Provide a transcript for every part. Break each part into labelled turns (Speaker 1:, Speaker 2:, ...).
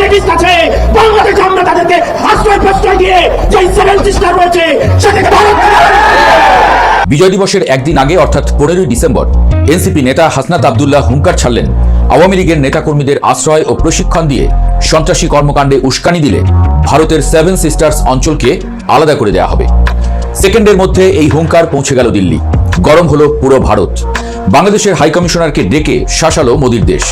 Speaker 1: Separatist আছে বাংলাদেশে, আমরা তাদেরকে আশ্রয় প্রশ্রয় দিয়ে যে সেভেন সিস্টার রয়েছে সেটাকে ভারত।
Speaker 2: বিজয় দিবসের একদিন আগে অর্থাৎ 15ই ডিসেম্বর এনসিপি নেতা হাসনাত আব্দুল্লাহ হুঙ্কার ছাড়লেন, আওয়ামী লীগের নেতাকর্মীদের আশ্রয় ও প্রশিক্ষণ দিয়ে সন্ত্রাসী কর্মকাণ্ডে উস্কানি দিলে ভারতের সেভেন সিস্টার্স অঞ্চলকে আলাদা করে দেওয়া হবে। সেকেন্ডের মধ্যে এই হুঙ্কার পৌঁছে গেল দিল্লি। গরম হলো পুরো ভারত। বাংলাদেশের হাইকমিশনারকে ডেকে শাসালো মোদির দেশ।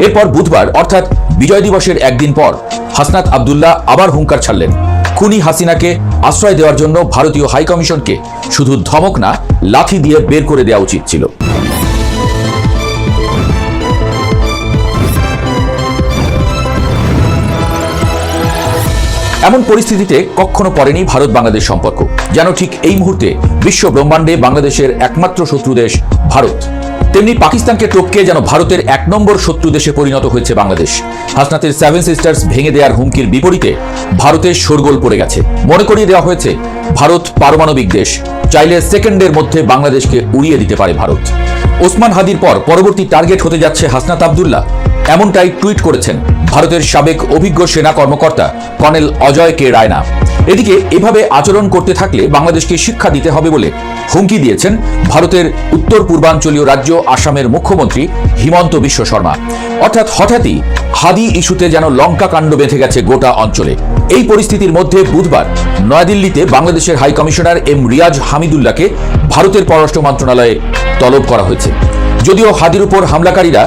Speaker 2: এরপর বুধবার অর্থাৎ বিজয় দিবসের একদিন পর হাসনাত আব্দুল্লাহ আবার হুঙ্কার ছাড়লেন, খুনি হাসিনাকে আশ্রয় দেওয়ার জন্য ভারতীয় হাইকমিশনকে শুধু ধমক না, লাথি দিয়ে বের করে দেওয়া উচিত ছিল। এমন পরিস্থিতিতে কখনো পড়েনি ভারত বাংলাদেশ সম্পর্ক। যেন ঠিক এই মুহূর্তে বিশ্ব ব্রহ্মাণ্ডে বাংলাদেশের একমাত্র শত্রু দেশ ভারত। তেমনি পাকিস্তানকে টপকে যেন ভারতের 1 নম্বর শত্রু দেশে পরিণত হয়েছে বাংলাদেশ। হাসনাতের সেভেন সিস্টার্স ভেঙে দেওয়ার হুমকির বিপরীতে ভারতের শোরগোল পড়ে গেছে। মনে করিয়ে দেওয়া হয়েছে ভারত পারমাণবিক দেশ, চাইলে সেকেন্ডের মধ্যে বাংলাদেশকে উড়িয়ে দিতে পারে ভারত। ওসমান হাদির পর পরবর্তী টার্গেট হতে যাচ্ছে হাসনাত আব্দুল্লাহ, এমনটাই টুইট করেছেন ভারতের সাবেক অভিজ্ঞ সেনা কর্মকর্তা কর্নেল অজয় কে রায়না। এদিকে এভাবে আচরণ করতে থাকলে বাংলাদেশকে শিক্ষা দিতে হবে বলে হুমকি দিয়েছেন ভারতের উত্তর পূর্বাঞ্চলীয় রাজ্য আসামের মুখ্যমন্ত্রী হিমন্ত বিশ্ব শর্মা। অর্থাৎ হঠাৎই হাদি ইস্যুতে যেন লঙ্কা কাণ্ড বেঁধে গেছে গোটা অঞ্চলে। এই পরিস্থিতির মধ্যে বুধবার নয়াদিল্লিতে বাংলাদেশের হাই কমিশনার এম রিয়াজ হামিদুল্লাহকে ভারতের পররাষ্ট্র মন্ত্রণালয়ে তলব করা হয়েছে। যদিও হাদির উপর হামলাকারীরা